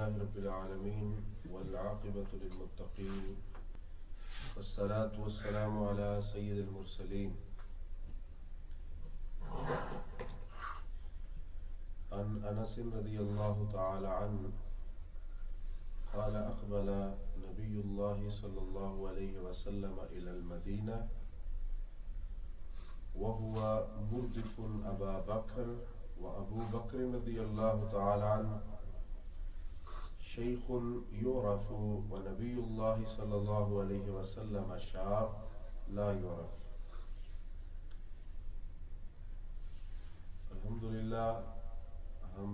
لله رب العالمين والعاقبة للمتقين والصلاة والسلام على سيد المرسلين عن أنس رضي الله تعالى عنه قال أقبل نبي الله صلى الله عليه وسلم إلى المدينة وهو مردف أبا بكر وأبو بكر رضي الله تعالى عنه شيخ يعرف ونبي الله صلى الله عليه وسلم شاب لا يعرف. الحمدللہ ہم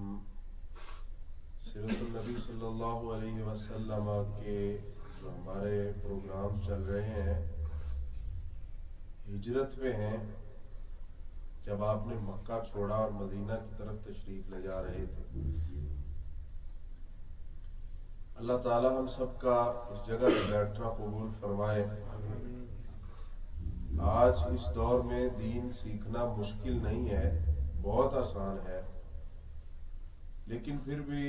سیرت النبی صلی اللہ علیہ وسلم کے جو ہمارے پروگرام چل رہے ہیں ہجرت پہ ہیں. جب آپ نے مکہ چھوڑا اور مدینہ کی طرف تشریف لے جا رہے تھے، اللہ تعالی ہم سب کا اس جگہ پہ بیٹھنا قبول فرمائے. آج اس دور میں دین سیکھنا مشکل نہیں ہے، بہت آسان ہے، لیکن پھر بھی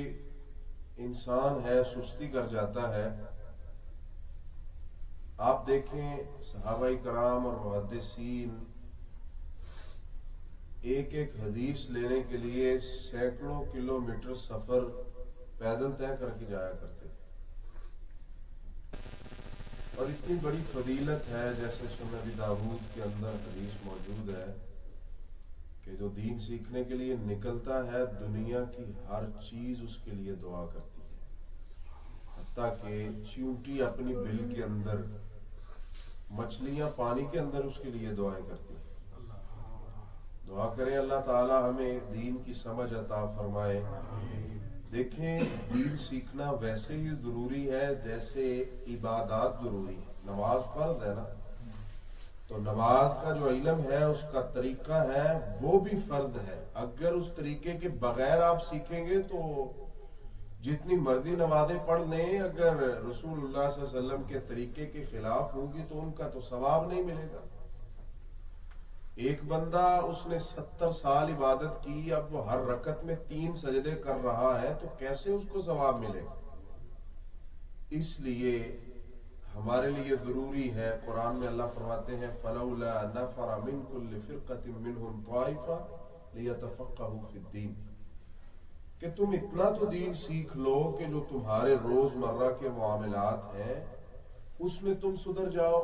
انسان ہے سستی کر جاتا ہے. آپ دیکھیں صحابہ کرام اور محدثین ایک ایک حدیث لینے کے لیے سینکڑوں کلومیٹر سفر پیدل طے کر کے جایا کرتے تھے. اور اتنی بڑی فضیلت ہے، جیسے سنن ابی داؤد کے اندر حدیث موجود ہے کہ جو دین سیکھنے کے لیے نکلتا ہے دنیا کی ہر چیز اس کے لیے دعا کرتی ہے، حتیٰ کہ چیونٹی اپنی بل کے اندر، مچھلیاں پانی کے اندر اس کے لیے دعائیں کرتی ہیں. دعا کریں اللہ تعالی ہمیں دین کی سمجھ عطا فرمائے. دیکھیں دین سیکھنا ویسے ہی ضروری ہے جیسے عبادات ضروری ہے. نماز فرض ہے نا، تو نماز کا جو علم ہے اس کا طریقہ ہے وہ بھی فرض ہے. اگر اس طریقے کے بغیر آپ سیکھیں گے تو جتنی مرضی نمازیں پڑھ لیں، اگر رسول اللہ صلی اللہ علیہ وسلم کے طریقے کے خلاف ہوں گی تو ان کا تو ثواب نہیں ملے گا. ایک بندہ اس نے 70 سال عبادت کی، اب وہ ہر رکعت میں 3 سجدے کر رہا ہے تو کیسے اس کو ثواب ملے گا؟ اس لیے ہمارے لیے ضروری ہے. قرآن میں اللہ فرماتے ہیں فَلَوْلَا نَفَرَ مِن كُلِّ فِرْقَةٍ مِّنْهُمْ طَائِفَةٌ لِيَتَفَقَّهُوا فِي الدِّينِ کہ تم اتنا تو دین سیکھ لو کہ جو تمہارے روزمرہ کے معاملات ہیں اس میں تم سدھر جاؤ.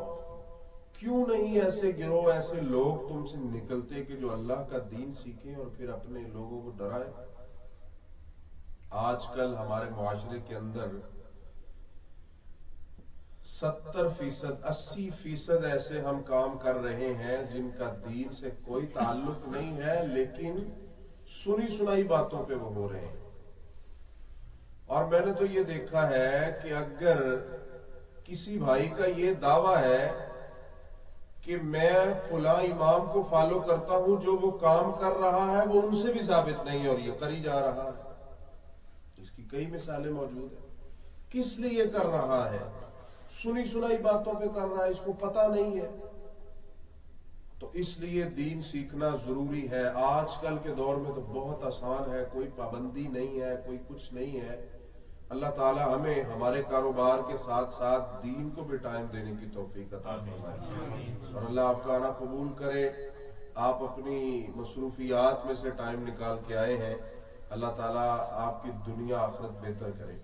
کیوں نہیں ایسے گروہ، ایسے لوگ تم سے نکلتے کہ جو اللہ کا دین سیکھیں اور پھر اپنے لوگوں کو ڈرائیں؟ آج کل ہمارے معاشرے کے اندر 70%، 80% ایسے ہم کام کر رہے ہیں جن کا دین سے کوئی تعلق نہیں ہے، لیکن سنی سنائی باتوں پہ وہ ہو رہے ہیں. اور میں نے تو یہ دیکھا ہے کہ اگر کسی بھائی کا یہ دعویٰ ہے کہ میں فلاں امام کو فالو کرتا ہوں، جو وہ کام کر رہا ہے وہ ان سے بھی ثابت نہیں اور یہ کری جا رہا ہے. اس کی کئی مثالیں موجود ہیں. کس لیے کر رہا ہے؟ سنی سنائی باتوں پہ کر رہا ہے، اس کو پتہ نہیں ہے. تو اس لیے دین سیکھنا ضروری ہے. آج کل کے دور میں تو بہت آسان ہے، کوئی پابندی نہیں ہے، کوئی کچھ نہیں ہے. اللہ تعالی ہمیں ہمارے کاروبار کے ساتھ ساتھ دین کو بھی ٹائم دینے کی توفیق عطا فرمائے، اور اللہ آپ کا آنا قبول کرے. آپ اپنی مصروفیات میں سے ٹائم نکال کے آئے ہیں، اللہ تعالی آپ کی دنیا آخرت بہتر کرے.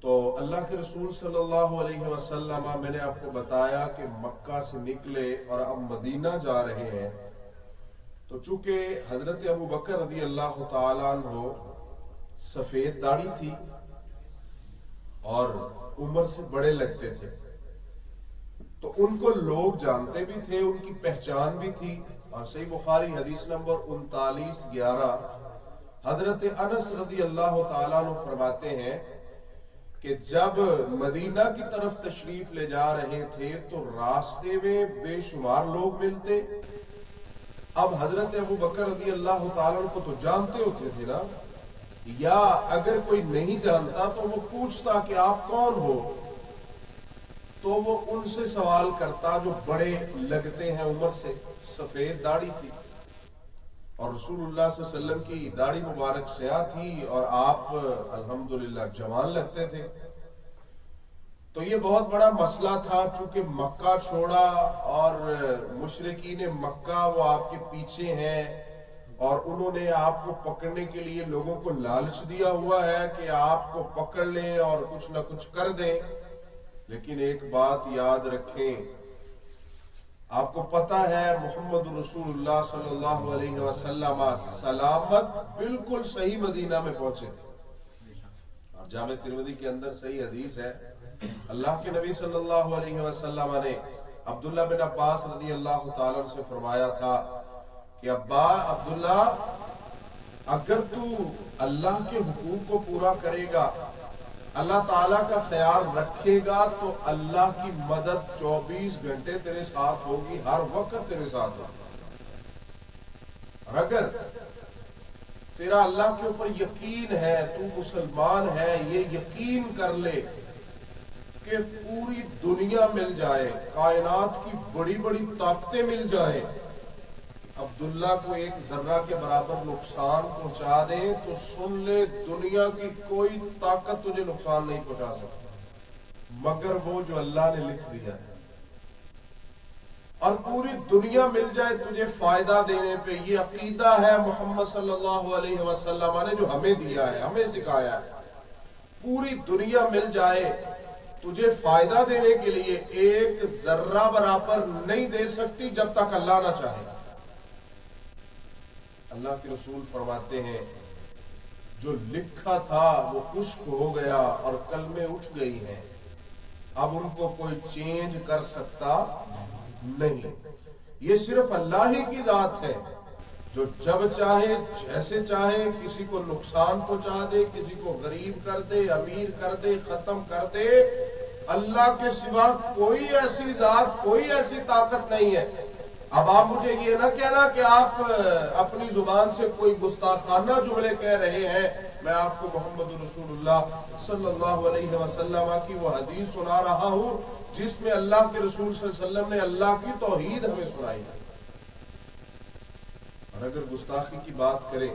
تو اللہ کے رسول صلی اللہ علیہ وسلم، میں نے آپ کو بتایا کہ مکہ سے نکلے اور اب مدینہ جا رہے ہیں. تو چونکہ حضرت ابو بکر رضی اللہ تعالیٰ عنہ سفید داڑھی تھی اور عمر سے بڑے لگتے تھے، تو ان کو لوگ جانتے بھی تھے، ان کی پہچان بھی تھی. اور صحیح بخاری حدیث نمبر 3911 حضرت انس رضی اللہ تعالیٰ عنہ فرماتے ہیں کہ جب مدینہ کی طرف تشریف لے جا رہے تھے تو راستے میں بے شمار لوگ ملتے. اب حضرت ابو بکر رضی اللہ تعالیٰ عنہ کو تو جانتے ہوتے تھے نا، یا اگر کوئی نہیں جانتا تو وہ پوچھتا کہ آپ کون ہو، تو وہ ان سے سوال کرتا جو بڑے لگتے ہیں عمر سے. سفید داڑھی تھی اور رسول اللہ صلی اللہ علیہ وسلم کی داڑھی مبارک سیاہ تھی اور آپ الحمدللہ جوان لگتے تھے. تو یہ بہت بڑا مسئلہ تھا، چونکہ مکہ چھوڑا اور مشرکین مکہ وہ آپ کے پیچھے ہیں اور انہوں نے آپ کو پکڑنے کے لیے لوگوں کو لالچ دیا ہوا ہے کہ آپ کو پکڑ لیں اور کچھ نہ کچھ کر دیں. لیکن ایک بات یاد رکھیں، آپ کو پتا ہے محمد رسول اللہ صلی اللہ علیہ وسلم سلامت بالکل صحیح مدینہ میں پہنچے تھے. اور جامع ترمذی کے اندر صحیح حدیث ہے، اللہ کے نبی صلی اللہ علیہ وسلم نے عبداللہ بن عباس رضی اللہ تعالیٰ عنہ سے فرمایا تھا کہ ابا عبداللہ، اگر تو اللہ کے حقوق کو پورا کرے گا، اللہ تعالیٰ کا خیال رکھے گا، تو اللہ کی مدد 24 گھنٹے تیرے ساتھ ہوگی، ہر وقت تیرے ساتھ ہوگی. اور اگر تیرا اللہ کے اوپر یقین ہے، تو مسلمان ہے، یہ یقین کر لے کہ پوری دنیا مل جائے، کائنات کی بڑی بڑی طاقتیں مل جائیں، عبداللہ کو ایک ذرہ کے برابر نقصان پہنچا دیں تو سن لے دنیا کی کوئی طاقت تجھے نقصان نہیں پہنچا سکتی مگر وہ جو اللہ نے لکھ دیا ہے. اور پوری دنیا مل جائے تجھے فائدہ دینے پہ، یہ عقیدہ ہے محمد صلی اللہ علیہ وسلم نے جو ہمیں دیا ہے، ہمیں سکھایا ہے. پوری دنیا مل جائے تجھے فائدہ دینے کے لیے ایک ذرہ برابر نہیں دے سکتی جب تک اللہ نہ چاہے. اللہ کے رسول فرماتے ہیں جو لکھا تھا وہ خشک ہو گیا اور کلمیں اٹھ گئی ہیں، اب ان کو کوئی چینج کر سکتا نہیں. یہ صرف اللہ ہی کی ذات ہے جو جب چاہے جیسے چاہے کسی کو نقصان پہنچا دے، کسی کو غریب کر دے، امیر کر دے، ختم کر دے. اللہ کے سوا کوئی ایسی ذات، کوئی ایسی طاقت نہیں ہے. اب آپ مجھے یہ نہ کہنا کہ آپ اپنی زبان سے کوئی گستاخانہ جملے کہہ رہے ہیں. میں آپ کو محمد رسول اللہ صلی اللہ علیہ وسلم کی وہ حدیث سنا رہا ہوں جس میں اللہ کے رسول صلی اللہ علیہ وسلم نے اللہ کی توحید ہمیں سنائی ہے. اور اگر گستاخی کی بات کریں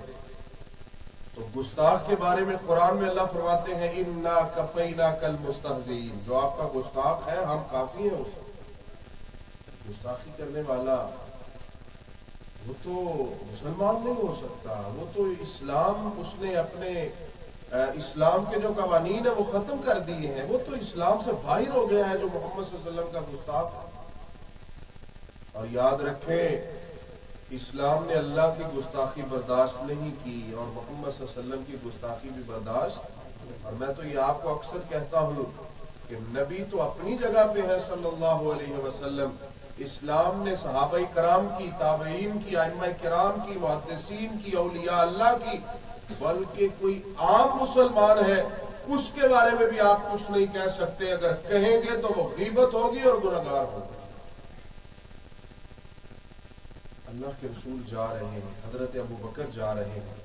تو گستاخ کے بارے میں قرآن میں اللہ فرماتے ہیں اِنَّا كَفَيْنَاكَ الْمُسْتَهْزِئِينَ، جو آپ کا گستاخ ہے ہم کافی ہیں. اس گستاخی کرنے والا وہ تو مسلمان نہیں ہو سکتا، وہ تو اسلام، اس نے اپنے اسلام کے جو قوانین ہیں وہ ختم کر دیے ہیں، وہ تو اسلام سے باہر ہو گیا ہے جو محمد صلی اللہ علیہ وسلم کا گستاخ. اور یاد رکھیں اسلام نے اللہ کی گستاخی برداشت نہیں کی اور محمد صلی اللہ علیہ وسلم کی گستاخی بھی برداشت. اور میں تو یہ آپ کو اکثر کہتا ہوں کہ نبی تو اپنی جگہ پہ ہے صلی اللہ علیہ وسلم. اسلام نے صحابہ کرام کی، تابعین کی، ائمہ کرام کی، محدثین کی، اولیاء اللہ کی، بلکہ کوئی عام مسلمان ہے اس کے بارے میں بھی آپ کچھ نہیں کہہ سکتے. اگر کہیں گے تو وہ غیبت ہوگی اور گنہگار ہوگی. اللہ کے رسول جا رہے ہیں، حضرت ابو بکر جا رہے ہیں.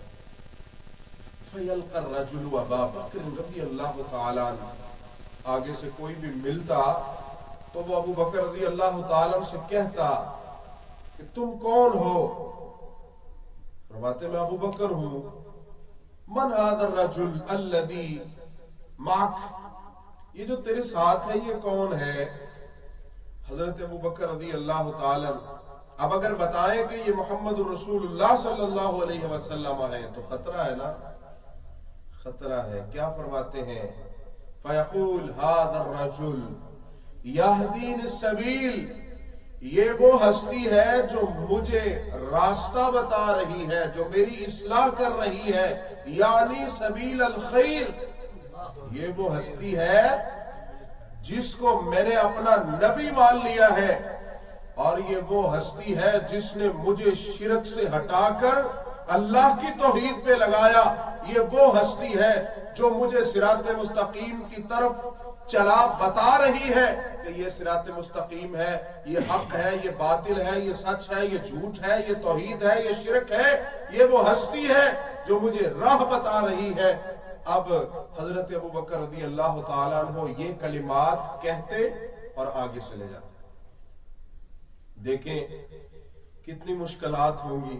فَيَلْقَ الرَّجُلُ أَبَا بَكْرٍ رضی اللہ تعالیٰ عنہ، آگے سے کوئی بھی ملتا تو وہ ابو بکر رضی اللہ تعالیٰ عنہ سے کہتا کہ تم کون ہو؟ فرماتے میں ابو بکر ہوں. من هذا الرجل الذي معك، یہ جو تیرے ساتھ ہے یہ کون ہے؟ حضرت ابو بکر رضی اللہ تعالیٰ عنہ اب اگر بتائیں کہ یہ محمد رسول اللہ صلی اللہ علیہ وسلم ہے تو خطرہ ہے نا، خطرہ ہے. کیا فرماتے ہیں؟ فَيَقُولْ هَذَا الرَّجُلُ يَهْدِينِ السَّبِيلِ، یہ وہ ہستی ہے جو مجھے راستہ بتا رہی ہے، جو میری اصلاح کر رہی ہے، یعنی سبیل الخیر. یہ وہ ہستی ہے جس کو میں نے اپنا نبی مان لیا ہے، اور یہ وہ ہستی ہے جس نے مجھے شرک سے ہٹا کر اللہ کی توحید پہ لگایا. یہ وہ ہستی ہے جو مجھے صراط مستقیم کی طرف چلا بتا رہی ہے کہ یہ صراط مستقیم ہے، یہ حق ہے، یہ باطل ہے، یہ سچ ہے، یہ جھوٹ ہے، یہ توحید ہے، یہ شرک ہے. یہ وہ ہستی ہے جو مجھے راہ بتا رہی ہے. اب حضرت ابو بکر رضی اللہ تعالیٰ عنہ یہ کلمات کہتے اور آگے چلے جاتے. دیکھیں کتنی مشکلات ہوں گی،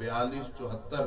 4274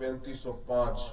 3505।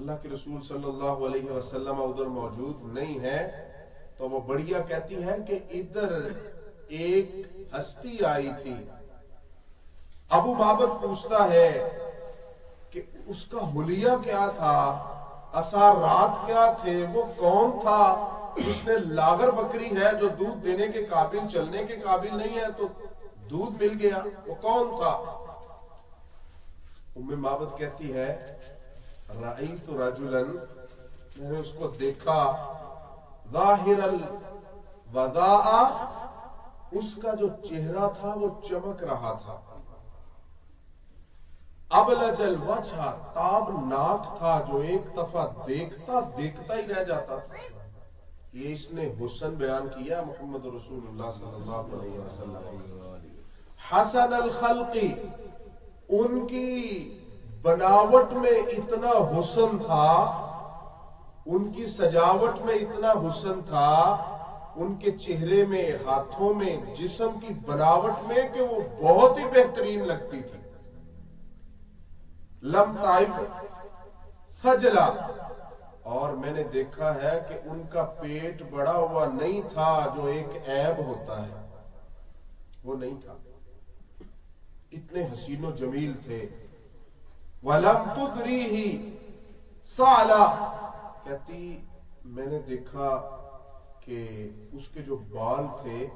اللہ کے رسول صلی اللہ علیہ وسلم ادھر موجود نہیں ہے تو وہ بڑھیا کہتی ہے کہ ادھر ایک ہستی آئی تھی. ابو بابر پوچھتا ہے کہ اس کا حلیہ کیا تھا، اثرات کیا تھے، وہ کون تھا، اس نے لاغر بکری ہے جو دودھ دینے کے قابل، چلنے کے قابل نہیں ہے تو دودھ مل گیا، وہ کون تھا؟ ام معبد کہتی ہے رأیت رجلا، میں نے اس کو دیکھا، ظاہر الوداع، اس کا جو چہرہ تھا وہ چمک رہا تھا، ابلج الوجہ، تابناک تھا، جو ایک دفعہ دیکھتا ہی رہ جاتا تھا. یہ اس نے حسن بیان کیا محمد رسول اللہ صلی اللہ علیہ وسلم. حسن الخلق، ان کی بناوٹ میں اتنا حسن تھا، ان کی سجاوٹ میں اتنا حسن تھا، ان کے چہرے میں، ہاتھوں میں، جسم کی بناوٹ میں کہ وہ بہت ہی بہترین لگتی تھی. لم تائب فجلا، اور میں نے دیکھا ہے کہ ان کا پیٹ بڑا ہوا نہیں تھا جو ایک عیب ہوتا ہے، وہ نہیں تھا، اتنے حسین و جمیل تھے. وَلَمْ تُدْرِيهِ سَعْلَا، کہتی میں نے دیکھا کہ اس کے جو بال تھے،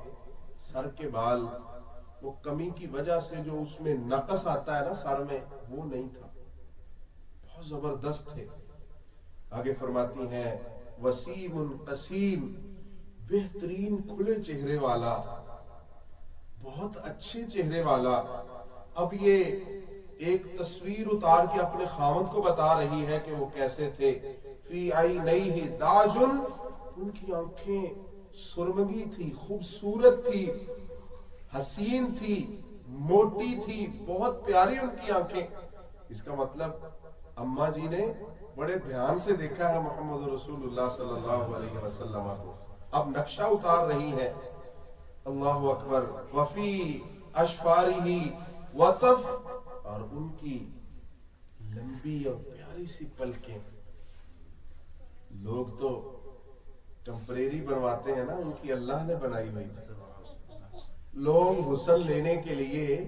سر کے بال، وہ کمی کی وجہ سے جو اس میں نقص آتا ہے نا سر میں، وہ نہیں تھا، بہت زبردست تھے. آگے فرماتی ہیں وسیم قسیم، بہترین کھلے چہرے والا، بہت اچھے چہرے والا. اب یہ ایک تصویر اتار کے اپنے خاوند کو بتا رہی ہے کہ وہ کیسے تھے. فی عینیہ تاج، ان کی آنکھیں سرمگی تھی، خوبصورت تھی، حسین تھی، موٹی تھی، بہت پیاری ان کی آنکھیں. اس کا مطلب اماں جی نے بڑے دھیان سے دیکھا ہے محمد رسول اللہ صلی اللہ علیہ وسلم کو. اب نقشہ اتار رہی ہے. اللہ اکبر. وفی اشفارہ وطف، اور ان کی لمبی اور پیاری سی پلکیں. لوگ تو ٹمپریری بنواتے ہیں نا، ان کی اللہ نے بنائی ہوئی تھی. لوگ حسن لینے کے لیے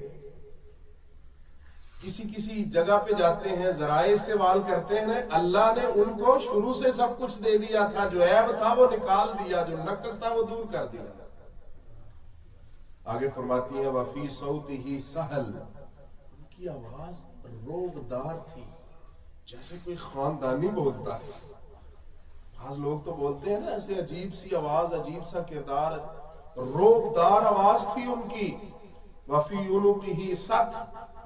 کسی جگہ پہ جاتے ہیں، ذرائع استعمال کرتے ہیں، اللہ نے ان کو شروع سے سب کچھ دے دیا تھا، جو عیب تھا وہ نکال دیا، جو نقص تھا وہ دور کر دیا. آگے فرماتی ہے وفی صوتہ سہل، ان کی آواز روبدار تھی، جیسے کوئی خاندانی بولتا ہے. بعض لوگ تو بولتے ہیں نا ایسے عجیب سی آواز، عجیب سا کردار، روبدار آواز تھی ان کی. وفی عنقہ ست،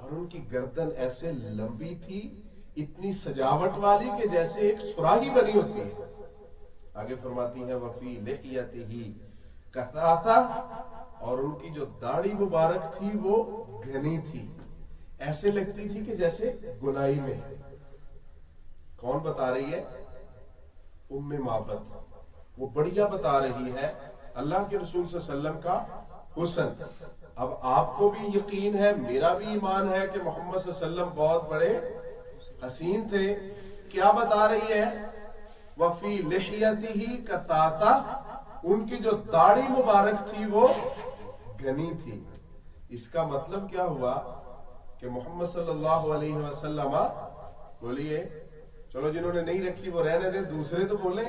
اور ان کی گردن ایسے لمبی تھی، اتنی سجاوٹ والی کہ جیسے ایک سراہی بنی ہوتی ہے. آگے فرماتی ہیں وفی لحیتہ کثاثہ، اور ان کی جو داڑھی مبارک تھی وہ گھنی تھی، ایسے لگتی تھی کہ جیسے گنائی میں. کون بتا رہی ہے؟ ام معبد. وہ بڑھیا بتا رہی ہے اللہ کے رسول صلی اللہ علیہ وسلم کا حسن. اب آپ کو بھی یقین ہے، میرا بھی ایمان ہے کہ محمد صلی اللہ علیہ وسلم بہت بڑے حسین تھے. کیا بتا رہی ہے؟ وفی لحیتہ کثاثہ، ان کی جو داڑھی مبارک تھی وہ گھنی تھی. اس کا مطلب کیا ہوا کہ محمد صلی اللہ علیہ وسلم، بولیے، چلو جنہوں نے نہیں رکھی وہ رہنے دیں، دوسرے تو بولیں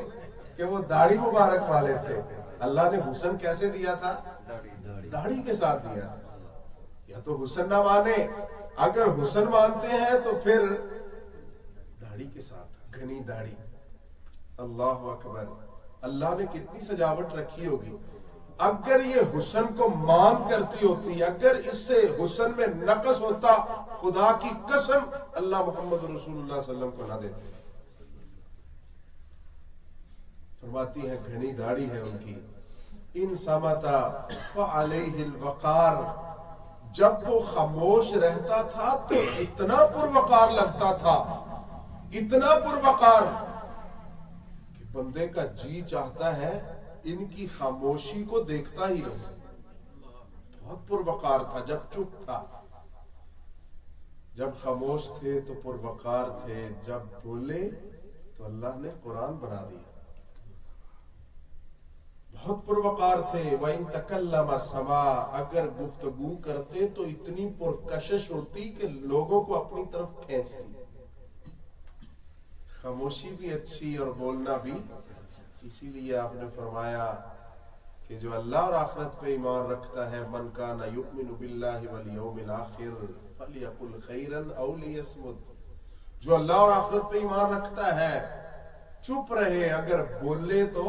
کہ وہ داڑھی مبارک والے تھے. اللہ نے حسن کیسے دیا تھا؟ داڑھی کے ساتھ دیا تھا. یا تو حسن نہ مانے، اگر حسن مانتے ہیں تو پھر داڑھی کے ساتھ، گھنی داڑھی. اللہ اکبر. اللہ نے کتنی سجاوٹ رکھی ہوگی. اگر یہ حسن کو مان کرتی ہوتی، اگر اس سے حسن میں نقص ہوتا، خدا کی قسم اللہ محمد رسول اللہ صلی اللہ علیہ وسلم کو نہ دیتے. فرماتی ہے گھنی داڑھی ہے ان کی. ان سمتا فعلیہ الوقار، جب وہ خاموش رہتا تھا تو اتنا پروقار لگتا تھا، اتنا پروقار کہ بندے کا جی چاہتا ہے ان کی خاموشی کو دیکھتا ہی رہو. بہت پروقار تھا جب چپ تھا. جب خاموش تھے تو پروقار تھے، جب بولے تو اللہ نے قرآن بنا دیا. بہت پروقار تھے. وَإِن تَكَلَّمَ سَمَا، اگر گفتگو کرتے تو اتنی پرکشش ہوتی کہ لوگوں کو اپنی طرف کھینچتی. خاموشی بھی اچھی اور بولنا بھی. اسی لیے آپ نے فرمایا کہ جو اللہ اور آخرت پہ ایمان رکھتا ہے، من کان یؤمن باللہ والیوم الاخر فلیقل خیرا او لیصمت، جو اللہ اور آخرت پہ ایمان رکھتا ہے چپ رہے، اگر بولے تو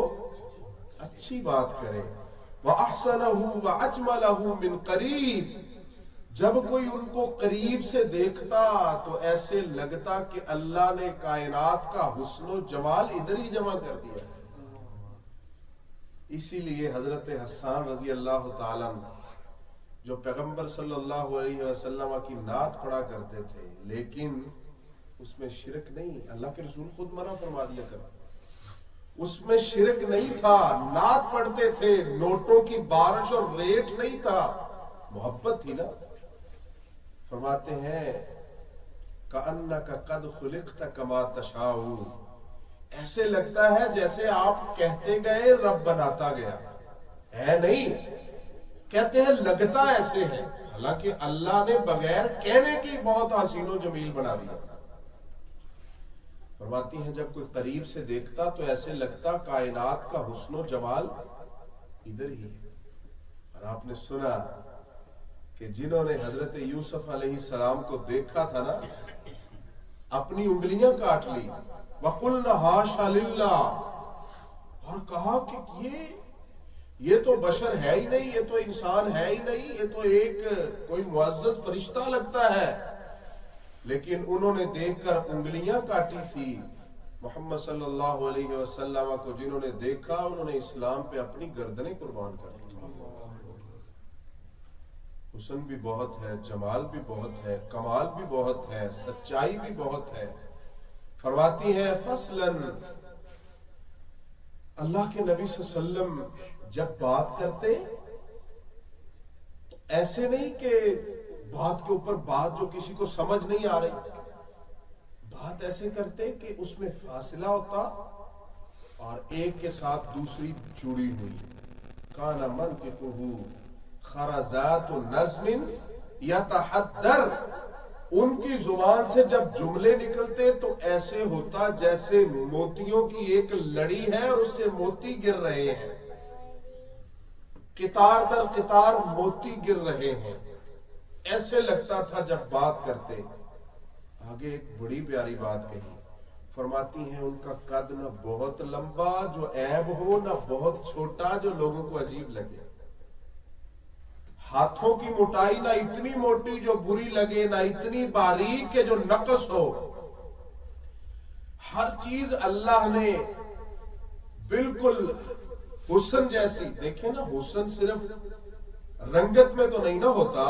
اچھی بات کرے. وَأَحْسَنَهُ وَأَجْمَلَهُ مِنْ قَرِيبٍ، جب کوئی ان کو قریب سے دیکھتا تو ایسے لگتا کہ اللہ نے کائنات کا حسن و جمال ادھر ہی جمع کر دیا. اسی لیے حضرت حسان رضی اللہ تعالیٰ جو پیغمبر صلی اللہ علیہ وسلم کی نعت پڑھا کرتے تھے، لیکن اس میں شرک نہیں. اللہ کے رسول خود منع فرما دیا کرتے، اس میں شرک نہیں تھا. نعت پڑھتے تھے، نوٹوں کی بارش اور ریٹ نہیں تھا، محبت تھی نا. فرماتے ہیں کَأَنَّكَ قَدْ خُلِقْتَ كَمَا تَشَاءُ، ایسے لگتا ہے جیسے آپ کہتے گئے رب بناتا گیا. ہے نہیں، کہتے ہیں لگتا ایسے ہے، حالانکہ اللہ نے بغیر کہنے کی بہت حسین و جمیل بنا دیا. فرماتی ہیں جب کوئی قریب سے دیکھتا تو ایسے لگتا کائنات کا حسن و جمال ادھر ہی ہے. اور آپ نے سنا کہ جنہوں نے حضرت یوسف علیہ السلام کو دیکھا تھا نا، اپنی انگلیاں کاٹ لی. وَقُلْنَا حَاشَ لِلَّهِ، اور کہا کہ یہ تو بشر ہے ہی نہیں، یہ تو انسان ہے ہی نہیں، یہ تو ایک کوئی معزز فرشتہ لگتا ہے. لیکن انہوں نے دیکھ کر انگلیاں کاٹی تھی. محمد صلی اللہ علیہ وسلم کو جنہوں نے دیکھا انہوں نے اسلام پہ اپنی گردنیں قربان کر دی. حسن بھی بہت ہے، جمال بھی بہت ہے، کمال بھی بہت ہے، سچائی بھی بہت ہے. فرماتی ہے فصلاً، اللہ کے نبی صلی اللہ علیہ وسلم جب بات کرتے تو ایسے نہیں کہ بات کے اوپر بات جو کسی کو سمجھ نہیں آ رہی، بات ایسے کرتے کہ اس میں فاصلہ ہوتا اور ایک کے ساتھ دوسری جڑی ہوئی. کان منطقہ خرزات نظم یتحدر، ان کی زبان سے جب جملے نکلتے تو ایسے ہوتا جیسے موتیوں کی ایک لڑی ہے اور اس سے موتی گر رہے ہیں، قطار در قطار موتی گر رہے ہیں. ایسے لگتا تھا جب بات کرتے. آگے ایک بڑی پیاری بات کہی. فرماتی ہیں ان کا قد نہ بہت لمبا جو عیب ہو، نہ بہت چھوٹا جو لوگوں کو عجیب لگے. ہاتھوں کی موٹائی نہ اتنی موٹی جو بری لگے، نہ اتنی باریک کہ جو نقص ہو. ہر چیز اللہ نے بالکل حسن جیسی. دیکھیں نا، حسن صرف رنگت میں تو نہیں نہ ہوتا،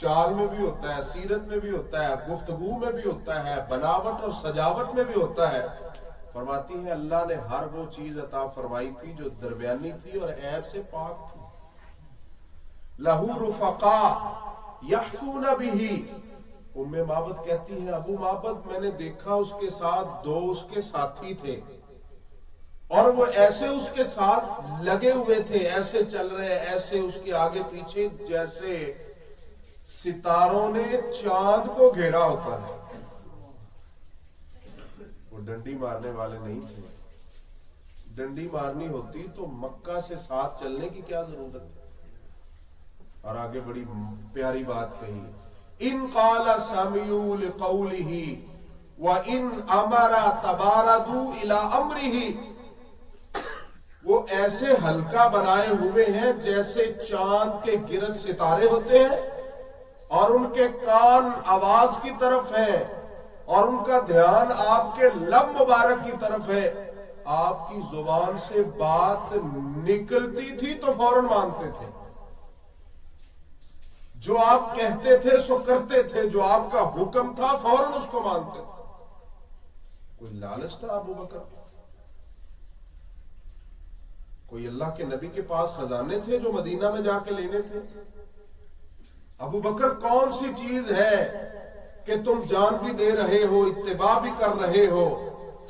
چال میں بھی ہوتا ہے، سیرت میں بھی ہوتا ہے، گفتگو میں بھی ہوتا ہے، بناوٹ اور سجاوٹ میں بھی ہوتا ہے. فرماتی ہے اللہ نے ہر وہ چیز عطا فرمائی تھی جو درمیانی تھی اور عیب سے پاک تھی. لہو رفقا یحفون بہ، ام معبد کہتی ہے ابو معبد میں نے دیکھا اس کے ساتھ دو اس کے ساتھی تھے اور وہ ایسے اس کے ساتھ لگے ہوئے تھے، ایسے چل رہے، ایسے اس کے آگے پیچھے جیسے ستاروں نے چاند کو گھیرا ہوتا ہے. وہ ڈنڈی مارنے والے نہیں تھے. ڈنڈی مارنی ہوتی تو مکہ سے ساتھ چلنے کی کیا ضرورت ہے. اور آگے بڑی پیاری بات کہی. ان قال سمعوا لقوله وان امر تباردوا الى امره، وہ ایسے ہلکا بنائے ہوئے ہیں جیسے چاند کے گرد ستارے ہوتے ہیں اور ان کے کان آواز کی طرف ہے اور ان کا دھیان آپ کے لب مبارک کی طرف ہے. آپ کی زبان سے بات نکلتی تھی تو فوراً مانتے تھے. جو آپ کہتے تھے سو کرتے تھے، جو آپ کا حکم تھا فوراً اس کو مانتے تھے. کوئی لالچ تھا ابو بکر؟ کوئی اللہ کے نبی کے پاس خزانے تھے جو مدینہ میں جا کے لینے تھے؟ ابو بکر کون سی چیز ہے کہ تم جان بھی دے رہے ہو، اتباع بھی کر رہے ہو،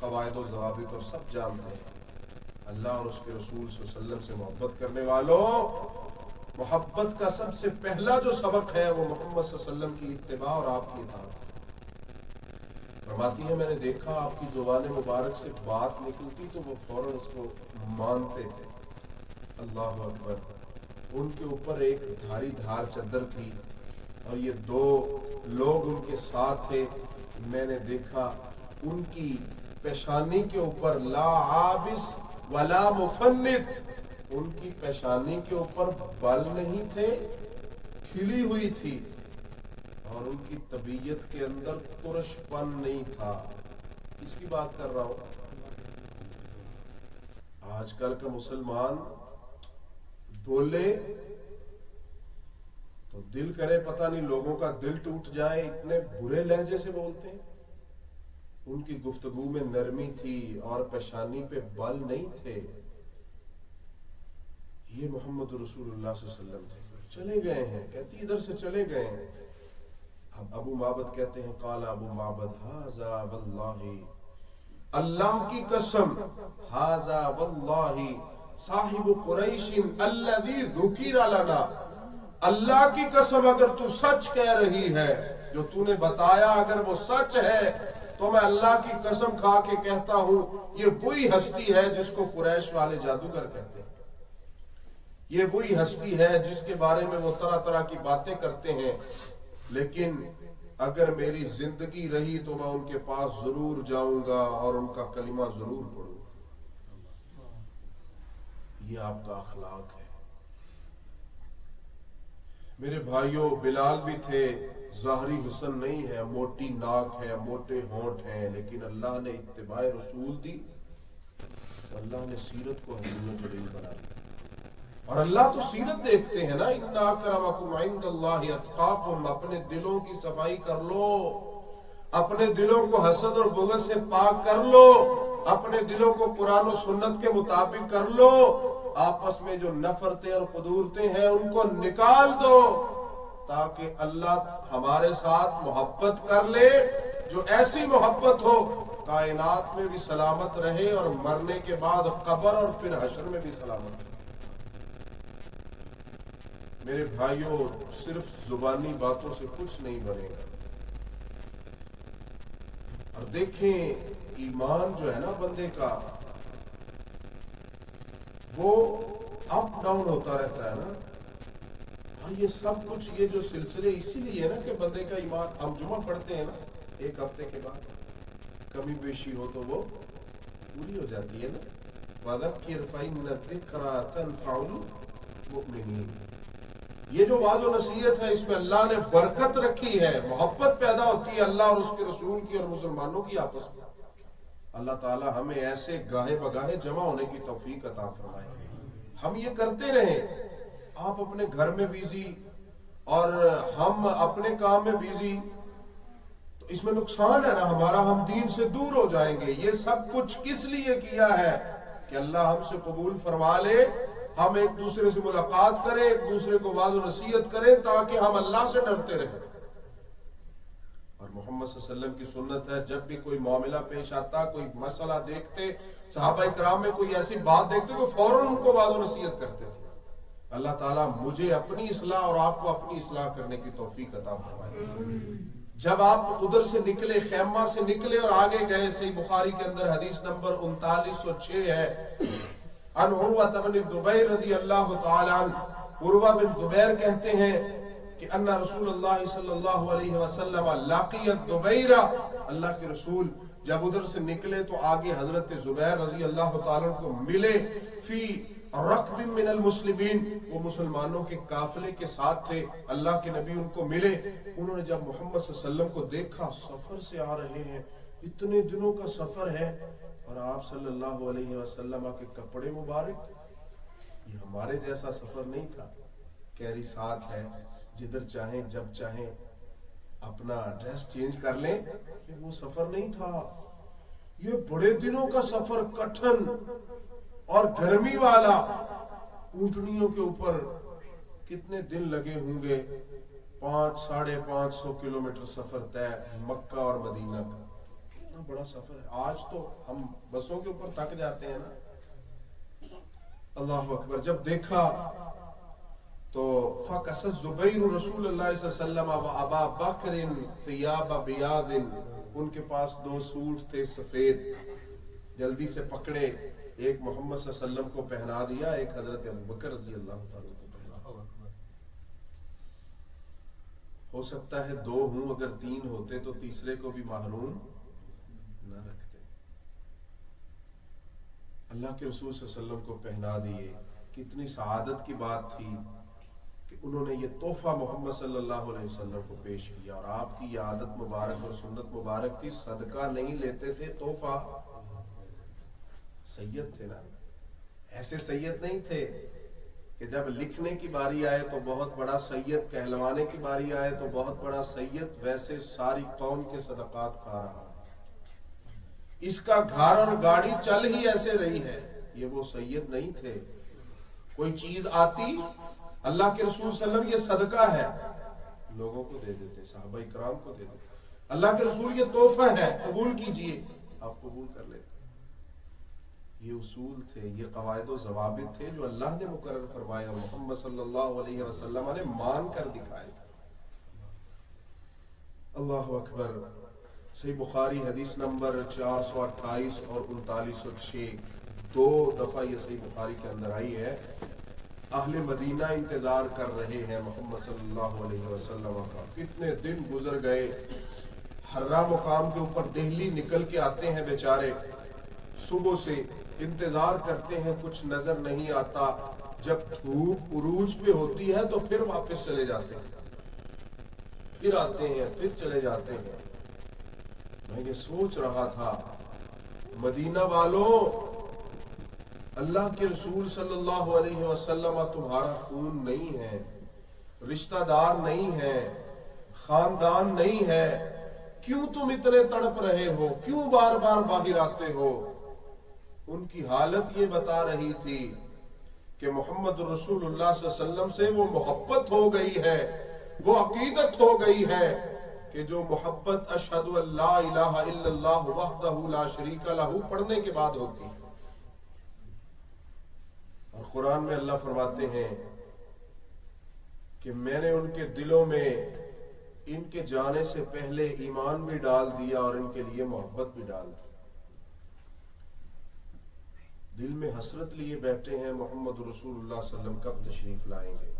قواعد و ضوابط اور سب جانتے ہیں. اللہ اور اس کے رسول صلی اللہ علیہ وسلم سے محبت کرنے والوں, محبت کا سب سے پہلا جو سبق ہے وہ محمد صلی اللہ علیہ وسلم کی اتباع اور آپ کی اطاعت. فرماتی ہے میں نے دیکھا آپ کی زبان مبارک سے بات نکلتی تو وہ فوراً اس کو مانتے تھے. اللہ اکبر. ان کے اوپر ایک دھاری دھار چادر تھی اور یہ 2 لوگ ان کے ساتھ تھے. میں نے دیکھا ان کی پیشانی کے اوپر لا عابس ولا مفند, ان کی پیشانی کے اوپر بال نہیں تھے, کھلی ہوئی تھی, اور ان کی طبیعت کے اندر ترش پن نہیں تھا. اس کی بات کر رہا ہوں. آج کل کا مسلمان بولے تو دل کرے پتہ نہیں لوگوں کا دل ٹوٹ جائے, اتنے برے لہجے سے بولتے ہیں. ان کی گفتگو میں نرمی تھی اور پیشانی پہ بال نہیں تھے. یہ محمد رسول اللہ صلی اللہ علیہ وسلم تھے. چلے گئے ہیں, کہتی ادھر سے چلے گئے ہیں. اب ابو معبد کہتے ہیں قال ابو معبد ھذا واللہ, اللہ کی قسم, ھذا واللہ صاحب قریش الذی ذکر لنا, اللہ کی قسم اگر تو سچ کہہ رہی ہے, جو تو نے بتایا اگر وہ سچ ہے, تو میں اللہ کی قسم کھا کے کہتا ہوں یہ وہی ہستی ہے جس کو قریش والے جادوگر کہتے ہیں. یہ وہی ہستی ہے جس کے بارے میں وہ طرح طرح کی باتیں کرتے ہیں. لیکن اگر میری زندگی رہی تو میں ان کے پاس ضرور جاؤں گا اور ان کا کلمہ ضرور پڑھوں گا. یہ آپ کا اخلاق ہے. میرے بھائیوں, بلال بھی تھے, ظاہری حسن نہیں ہے, موٹی ناک ہے, موٹے ہونٹ ہیں, لیکن اللہ نے اتباع رسول دی, اللہ نے سیرت کو حضور جلیل بنا دیا. اور اللہ تو سیرت دیکھتے ہیں نا. ان اکرمکم عند اللہ اتقاکم. اپنے دلوں کی صفائی کر لو, اپنے دلوں کو حسد اور بغض سے پاک کر لو, اپنے دلوں کو قرآن و سنت کے مطابق کر لو. آپس میں جو نفرتیں اور قدورتیں ہیں ان کو نکال دو, تاکہ اللہ ہمارے ساتھ محبت کر لے, جو ایسی محبت ہو کائنات میں بھی سلامت رہے اور مرنے کے بعد قبر اور پھر حشر میں بھی سلامت رہے. میرے بھائیوں, صرف زبانی باتوں سے کچھ نہیں بنے گا. اور دیکھیں ایمان جو ہے نا بندے کا, وہ اپ ڈاؤن ہوتا رہتا ہے نا. اور یہ سب کچھ, یہ جو سلسلے اسی لیے ہے نا کہ بندے کا ایمان, ہم جمعہ پڑھتے ہیں نا, ایک ہفتے کے بعد کمی بیشی ہو تو وہ پوری ہو جاتی ہے نا. وَذَكِّرْ فَإِنَّ الذِّكْرَىٰ تَنفَعُ الْمُؤْمِنِينَ. یہ جو واضح و نصیحت ہے اس میں اللہ نے برکت رکھی ہے, محبت پیدا ہوتی ہے اللہ اور اس کے رسول کی اور مسلمانوں کی آپس میں. اللہ تعالی ہمیں ایسے گاہے بگاہے جمع ہونے کی توفیق عطا فرمائے. ہم یہ کرتے رہیں, آپ اپنے گھر میں بیزی اور ہم اپنے کام میں بیزی, تو اس میں نقصان ہے نا ہمارا, ہم دین سے دور ہو جائیں گے. یہ سب کچھ کس لیے کیا ہے کہ اللہ ہم سے قبول فرما لے, ہم ایک دوسرے سے ملاقات کریں, ایک دوسرے کو واضح و نصیحت کریں, تاکہ ہم اللہ سے ڈرتے رہیں. اور محمد صلی اللہ علیہ وسلم کی سنت ہے, جب بھی کوئی معاملہ پیش آتا, کوئی مسئلہ دیکھتے, صحابہ کرام میں کوئی ایسی بات دیکھتے تو فوراً ان کو واضح و نصیحت کرتے تھے. اللہ تعالیٰ مجھے اپنی اصلاح اور آپ کو اپنی اصلاح کرنے کی توفیق عطا فرمائے. جب آپ ادھر سے نکلے, خیمہ سے نکلے اور آگے گئے, صحیح بخاری کے اندر حدیث نمبر 3906 ہے, ان عروہ بن زبیر رضی اللہ تعالی عنہ, عروہ بن زبیر کہتے ہیں کہ ان رسول اللہ صلی اللہ علیہ وسلم لاقیت زبیرہ, اللہ کے رسول جب ادھر سے نکلے تو آگے حضرت زبیر رضی اللہ تعالی عنہ کو ملے, فی رکب من المسلمین, وہ مسلمانوں کے قافلے کے ساتھ تھے. اللہ کے نبی ان کو ملے, انہوں نے جب محمد صلی اللہ علیہ وسلم کو دیکھا, سفر سے آ رہے ہیں, اتنے دنوں کا سفر ہے, اور آپ صلی اللہ علیہ وسلم کے کپڑے مبارک, یہ ہمارے جیسا سفر نہیں تھا, کیری ساتھ ہے, جدھر چاہیں جب چاہیں اپنا ڈریس چینج کر لیں, یہ وہ سفر نہیں تھا. یہ بڑے دنوں کا سفر, کٹھن اور گرمی والا, اونٹنیوں کے اوپر کتنے دن لگے ہوں گے, 500-550 کلومیٹر سفر طے مکہ اور مدینہ کا، کتنا بڑا سفر ہے۔ آج تو ہم بسوں کے اوپر تھک جاتے ہیں نا۔ اللہ اکبر۔ جب دیکھا تو فَقَسَ الزُّبَيْرُ رسول اللہ صلی اللہ علیہ وسلم وَأَبَا بَكْرٍ ثِيَابَ بِيَاضٍ، ان کے پاس 2 سوٹ تھے سفید، جلدی سے پکڑے، ایک محمد صلی اللہ علیہ وسلم کو پہنا دیا، ایک حضرت ابوبکر رضی اللہ تعالیٰ کو پہنا۔ ہو سکتا ہے 2 ہوں، اگر 3 ہوتے تو تیسرے کو بھی محروم نہ رکھتے۔ اللہ کے رسول صلی اللہ علیہ وسلم کو پہنا دیے۔ کتنی سعادت کی بات تھی کہ انہوں نے یہ تحفہ محمد صلی اللہ علیہ وسلم کو پیش کیا، اور آپ کی یہ عادت مبارک اور سنت مبارک تھی، صدقہ نہیں لیتے تھے، تحفہ۔ سید تھے نا، ایسے سید نہیں تھے کہ جب لکھنے کی باری آئے تو بہت بڑا سید، کہلوانے کی باری آئے تو بہت بڑا سید، ویسے ساری قوم کے صدقات کھا رہا ہے، اس کا گھر اور گاڑی چل ہی ایسے رہی ہے۔ یہ وہ سید نہیں تھے۔ کوئی چیز آتی، اللہ کے رسول صلی اللہ علیہ وسلم یہ صدقہ ہے، لوگوں کو دے دیتے، صحابہ اکرام کو دے دیتے۔ اللہ کے رسول یہ تحفہ ہے، قبول کیجئے، آپ قبول کر لیتے۔ یہ اصول تھے، یہ قواعد و ضوابط تھے جو اللہ نے مقرر فرمائے اور محمد صلی اللہ علیہ وسلم نے مان کر دکھائے۔ اللہ اکبر۔ صحیح بخاری حدیث نمبر 428 اور 3906، 2 دفعہ یہ صحیح بخاری کے اندر آئی ہے۔ اہل مدینہ انتظار کر رہے ہیں محمد صلی اللہ علیہ وسلم کا۔ کتنے دن گزر گئے، حرہ مقام کے اوپر دہلی نکل کے آتے ہیں بیچارے، صبح سے انتظار کرتے ہیں، کچھ نظر نہیں آتا۔ جب دھوپ عروج پہ ہوتی ہے تو پھر واپس چلے جاتے ہیں، پھر آتے ہیں، پھر چلے جاتے ہیں۔ میں یہ سوچ رہا تھا، مدینہ والوں، اللہ کے رسول صلی اللہ علیہ وسلم تمہارا خون نہیں ہے، رشتہ دار نہیں ہے، خاندان نہیں ہے، کیوں تم اتنے تڑپ رہے ہو، کیوں بار بار باہر آتے ہو؟ ان کی حالت یہ بتا رہی تھی کہ محمد رسول اللہ صلی اللہ علیہ وسلم سے وہ محبت ہو گئی ہے، وہ عقیدت ہو گئی ہے کہ جو محبت اشہد ان لا الہ الا اللہ وحدہ لا شریک لہ پڑھنے کے بعد ہوتی ہے۔ اور قرآن میں اللہ فرماتے ہیں کہ میں نے ان کے دلوں میں ان کے جانے سے پہلے ایمان بھی ڈال دیا اور ان کے لیے محبت بھی ڈال دی۔ دل میں حسرت لیے بیٹھے ہیں محمد رسول اللہ صلی اللہ علیہ وسلم کب تشریف لائیں گے۔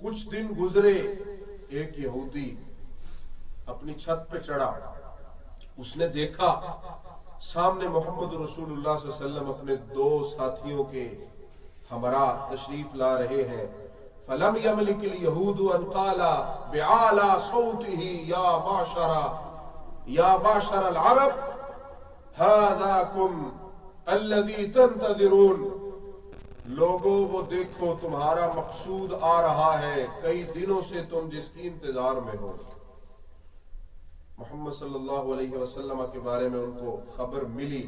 کچھ دن گزرے، ایک یہودی اپنی چھت پہ چڑھا، اس نے دیکھا سامنے محمد رسول اللہ صلی اللہ علیہ وسلم اپنے 2 ساتھیوں کے ہمراہ تشریف لا رہے ہیں۔ فَلَمْ يَمْلِكِ الْيَهُودُ أَنْ قَالَ بِعَالَى صَوْتِهِ يَا مَعْشَرَ الْعَرَبِ هَذَاكُمْ الَّذِي تَنْتَظِرُونَ، لوگوں وہ دیکھو تمہارا مقصود آ رہا ہے، کئی دنوں سے تم جس کی انتظار میں ہو۔ محمد صلی اللہ علیہ وسلم کے بارے میں ان کو خبر ملی۔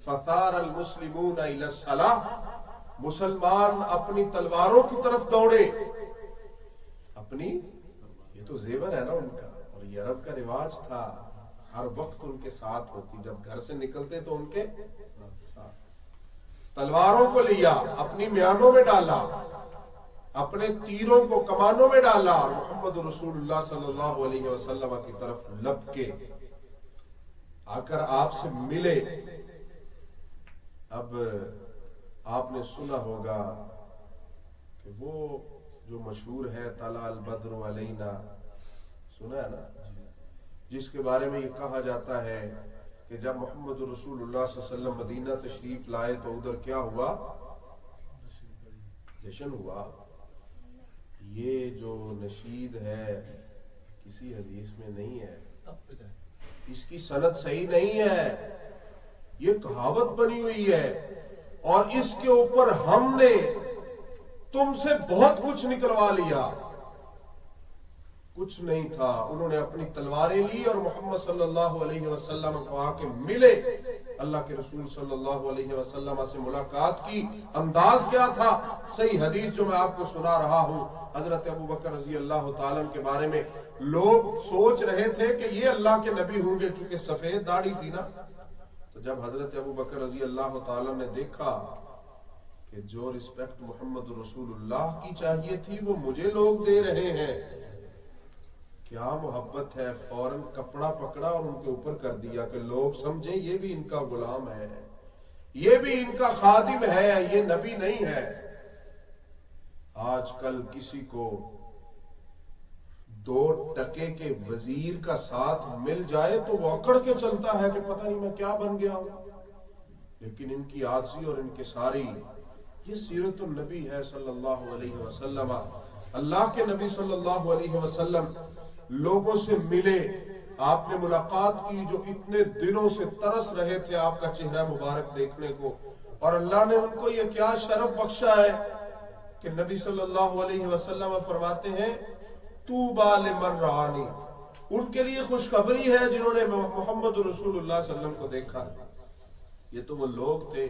فَثَارَ الْمُسْلِمُونَ إِلَى الصَّلَاةِ، مسلمان اپنی تلواروں کی طرف دوڑے۔ اپنی، یہ تو زیور ہے نا ان کا، اور یہ عرب کا رواج تھا، ہر وقت ان کے ساتھ ہوتی، جب گھر سے نکلتے تو ان کے ساتھ تلواروں کو لیا، اپنی میانوں میں ڈالا، اپنے تیروں کو کمانوں میں ڈالا، اور محمد رسول اللہ صلی اللہ علیہ وسلم کی طرف لپ کے آ کر آپ سے ملے۔ اب آپ نے سنا ہوگا کہ وہ جو مشہور ہے طلع البدر علینا، سنا ہے نا، جس کے بارے میں یہ کہا جاتا ہے کہ جب محمد رسول اللہ صلی اللہ علیہ وسلم مدینہ تشریف لائے تو ادھر کیا ہوا؟ جشن ہوا۔ یہ جو نشید ہے کسی حدیث میں نہیں ہے، اس کی سند صحیح نہیں ہے، یہ کہاوت بنی ہوئی ہے، اور اس کے اوپر ہم نے تم سے بہت کچھ نکلوا لیا۔ کچھ نہیں تھا، انہوں نے اپنی تلواریں لی اور محمد صلی اللہ علیہ وسلم کو آ کے ملے، اللہ کے رسول صلی اللہ علیہ وسلم سے ملاقات کی انداز کیا تھا؟ صحیح حدیث جو میں آپ کو سنا رہا ہوں حضرت ابوبکر رضی اللہ تعالیٰ کے بارے میں، لوگ سوچ رہے تھے کہ یہ اللہ کے نبی ہوں گے، چونکہ سفید داڑھی تھی نا۔ تو جب حضرت ابوبکر رضی اللہ تعالیٰ نے دیکھا کہ جو رسپیکٹ محمد رسول اللہ کی چاہیے تھی وہ مجھے لوگ دے رہے ہیں، کیا محبت ہے، فوراً کپڑا پکڑا اور ان کے اوپر کر دیا کہ لوگ سمجھیں یہ بھی ان کا غلام ہے، یہ بھی ان کا خادم ہے، یہ نبی نہیں ہے۔ آج کل کسی کو 2 ٹکے کے وزیر کا ساتھ مل جائے تو وہ اکڑ کے چلتا ہے کہ پتہ نہیں میں کیا بن گیا ہوں، لیکن ان کی عاجزی اور انکساری، یہ سیرت النبی ہے صلی اللہ علیہ وسلم۔ اللہ کے نبی صلی اللہ علیہ وسلم لوگوں سے ملے، آپ نے ملاقات کی، جو اتنے دنوں سے ترس رہے تھے آپ کا چہرہ مبارک دیکھنے کو، اور اللہ نے ان کو یہ کیا شرف بخشا ہے کہ نبی صلی اللہ علیہ وسلم فرماتے ہیں طوبیٰ لمن رآنی، ان کے لیے خوشخبری ہے جنہوں نے محمد رسول اللہ صلی اللہ علیہ وسلم کو دیکھا۔ یہ تو وہ لوگ تھے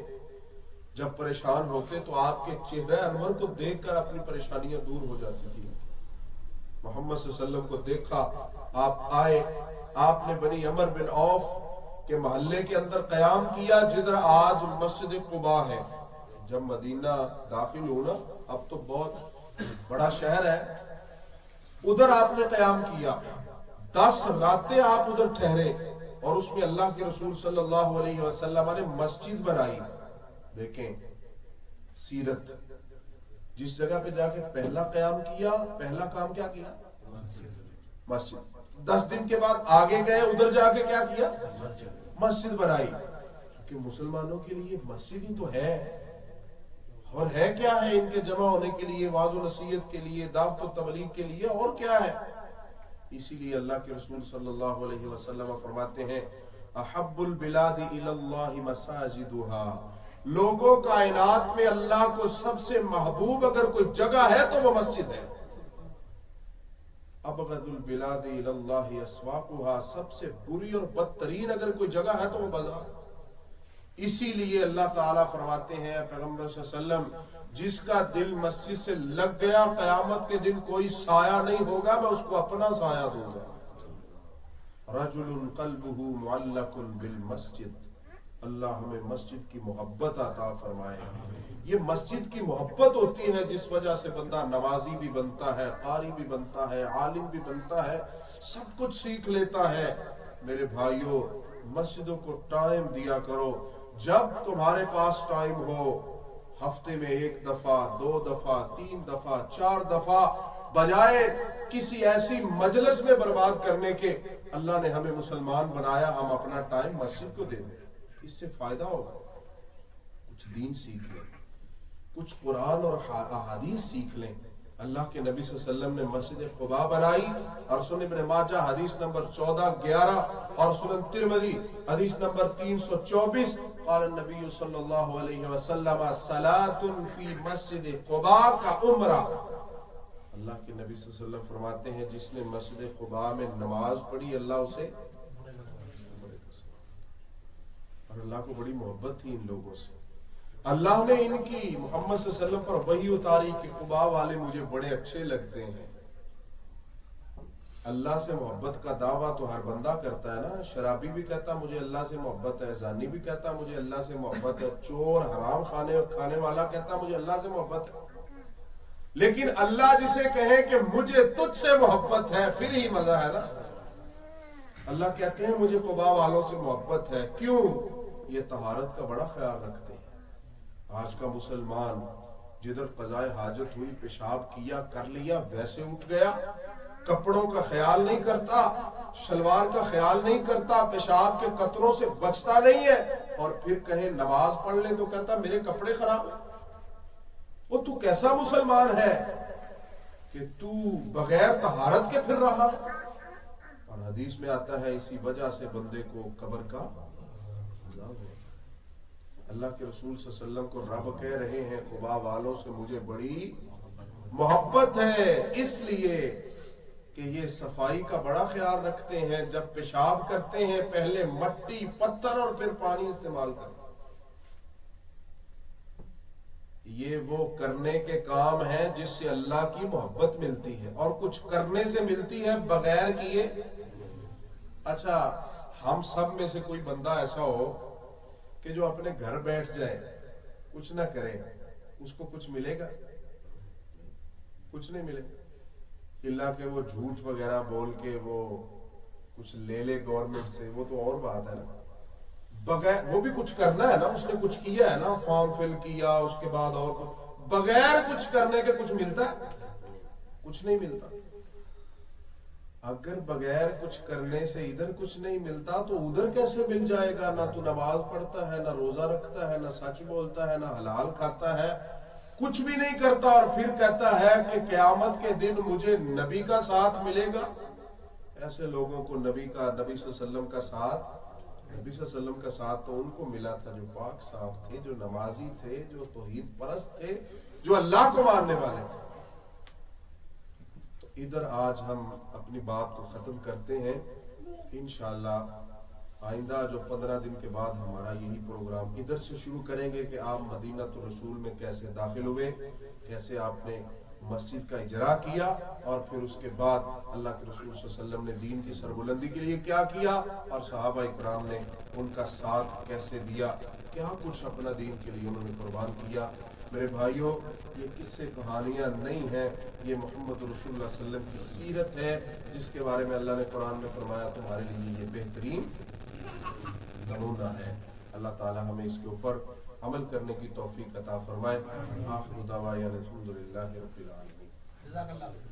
جب پریشان ہوتے تو آپ کے چہرہ انور کو دیکھ کر اپنی پریشانیاں دور ہو جاتی تھی۔ محمد صلی اللہ علیہ وسلم کو دیکھا، آپ آئے، آپ نے بنی عمر بن عوف کے محلے کے اندر قیام کیا جدھر آج مسجد قباء ہے۔ جب مدینہ داخل ہونا، اب تو بہت بڑا شہر ہے، ادھر آپ نے قیام کیا، 10 راتیں آپ ادھر ٹھہرے، اور اس میں اللہ کے رسول صلی اللہ علیہ وسلم نے مسجد بنائی۔ دیکھیں سیرت، جس جگہ پہ جا کے پہلا قیام کیا، پہلا کام کیا کیا؟ مسجد۔ 10 دن کے بعد آگے گئے، ادھر جا کے کیا کیا؟ مسجد بنائی۔ چونکہ مسلمانوں کے لیے مسجد ہی تو ہے، اور ہے کیا ہے ان کے جمع ہونے کے لیے، وعظ و نصیحت کے لیے، دعوت و تبلیغ کے لیے، اور کیا ہے؟ اسی لیے اللہ کے رسول صلی اللہ علیہ وسلم فرماتے ہیں احب البلاد الی اللہ مساجدها، لوگوں کائنات میں اللہ کو سب سے محبوب اگر کوئی جگہ ہے تو وہ مسجد ہے۔ ابغض البلاد الی اللہ اسواقها، سب سے بری اور بدترین اگر کوئی جگہ ہے تو وہ بازار۔ اسی لیے اللہ تعالیٰ فرماتے ہیں پیغمبر صلی اللہ علیہ وسلم جس کا دل مسجد سے لگ گیا قیامت کے دن کوئی سایہ نہیں ہوگا، میں اس کو اپنا سایہ دوں گا۔ رجل قلبہ معلق بالمسجد، اللہ ہمیں مسجد کی محبت عطا فرمائے۔ یہ مسجد کی محبت ہوتی ہے جس وجہ سے بندہ نمازی بھی بنتا ہے، قاری بھی بنتا ہے، عالم بھی بنتا ہے، سب کچھ سیکھ لیتا ہے۔ میرے بھائیوں، مسجدوں کو ٹائم دیا کرو۔ جب تمہارے پاس ٹائم ہو، ہفتے میں 1 دفعہ، 2 دفعہ، 3 دفعہ، 4 دفعہ، بجائے کسی ایسی مجلس میں برباد کرنے کے، اللہ نے ہمیں مسلمان بنایا، ہم اپنا ٹائم مسجد کو دے دیں، اس سے فائدہ ہوگا۔ کچھ دین سیکھ لیں، کچھ قرآن اور احادیث سیکھ لیں۔ اللہ کے نبی صلی اللہ علیہ وسلم نے مسجد قباء بنائی، اور سنن ابن ماجہ حدیث نمبر 1411 اور سنن ترمذی حدیث نمبر 324، قال النبی صلی اللہ علیہ وسلم صلاۃ فی مسجد قباء کا عمرہ۔ اللہ کے نبی صلی اللہ علیہ وسلم فرماتے ہیں جس نے مسجد قباء میں نماز پڑھی اللہ اسے، اور اللہ کو بڑی محبت تھی ان لوگوں سے، اللہ نے ان کی محمد صلی اللہ علیہ وسلم پر وحی اتاری کہ قباء والے مجھے بڑے اچھے لگتے ہیں۔ اللہ سے محبت کا دعویٰ تو ہر بندہ کرتا ہے نا، شرابی بھی کہتا مجھے اللہ سے محبت ہے، زانی بھی کہتا مجھے اللہ سے محبت ہے، چور حرام کھانے والا کہتا مجھے اللہ سے محبت ہے، لیکن اللہ جسے کہے کہ مجھے تجھ سے محبت ہے پھر ہی مزہ ہے نا۔ اللہ کہتے ہیں مجھے قباء والوں سے محبت ہے، کیوں؟ یہ طہارت کا بڑا خیال رکھتے ہیں۔ آج کا مسلمان جدھر قضاء حاجت ہوئی، پیشاب کیا، کر لیا، ویسے اٹھ گیا، کپڑوں کا خیال نہیں کرتا، شلوار کا خیال نہیں کرتا، پیشاب کے قطروں سے بچتا نہیں ہے، اور پھر کہے نماز پڑھ لے تو کہتا میرے کپڑے خراب ہیں۔ وہ تو کیسا مسلمان ہے کہ تو بغیر طہارت کے پھر رہا ہے؟ اور حدیث میں آتا ہے اسی وجہ سے بندے کو قبر کا عذاب ہے۔ اللہ کے رسول صلی اللہ علیہ وسلم کو رب کہہ رہے ہیں قباء والوں سے مجھے بڑی محبت ہے، اس لیے کہ یہ صفائی کا بڑا خیال رکھتے ہیں، جب پیشاب کرتے ہیں پہلے مٹی پتھر اور پھر پانی استعمال کرتے ہیں۔ یہ وہ کرنے کے کام ہیں جس سے اللہ کی محبت ملتی ہے، اور کچھ کرنے سے ملتی ہے بغیر کیے۔ اچھا، ہم سب میں سے کوئی بندہ ایسا ہو کہ جو اپنے گھر بیٹھ جائے، کچھ نہ کرے، اس کو کچھ ملے گا؟ کچھ نہیں ملے، اللہ کہ وہ جھوٹ وغیرہ بول کے وہ کچھ لے لے گورنمنٹ سے، وہ تو اور بات ہے نا۔ بغیر، وہ بھی کچھ کرنا ہے نا، اس نے کچھ کیا ہے نا، فارم فل کیا، اس کے بعد اور بغیر کچھ کرنے کے کچھ ملتا ہے؟ کچھ نہیں ملتا۔ اگر بغیر کچھ کرنے سے ادھر کچھ نہیں ملتا تو ادھر کیسے مل جائے گا؟ نہ تو نماز پڑھتا ہے، نہ روزہ رکھتا ہے، نہ سچ بولتا ہے، نہ حلال کھاتا ہے، کچھ بھی نہیں کرتا، اور پھر کہتا ہے کہ قیامت کے دن مجھے نبی کا ساتھ ملے گا۔ ایسے لوگوں کو نبی صلی اللہ علیہ وسلم کا ساتھ، نبی صلی اللہ علیہ وسلم کا ساتھ تو ان کو ملا تھا جو پاک صاف تھے، جو نمازی تھے، جو توحید پرست تھے، جو اللہ کو ماننے والے تھے۔ تو ادھر آج ہم اپنی بات کو ختم کرتے ہیں۔ انشاءاللہ آئندہ جو 15 دن کے بعد ہمارا یہی پروگرام ادھر سے شروع کریں گے کہ آپ مدینہ الرسول میں کیسے داخل ہوئے، کیسے آپ نے مسجد کا اجرا کیا، اور پھر اس کے بعد اللہ کے رسول صلی اللہ علیہ وسلم نے دین کی سربلندی کے لیے کیا کیا، اور صحابہ اکرام نے ان کا ساتھ کیسے دیا، کیا کچھ اپنا دین کے لیے انہوں نے قربان کیا۔ میرے بھائیوں، یہ قصے کہانیاں نہیں ہیں، یہ محمد رسول اللہ صلی اللہ علیہ وسلم کی سیرت ہے، جس کے بارے میں اللہ نے قرآن میں فرمایا تمہارے لیے یہ بہترین نمونہ ہے۔ اللہ تعالی ہمیں اس کے اوپر عمل کرنے کی توفیق عطا فرمائے۔ آخر دعوانا الحمدللہ رب العالمین۔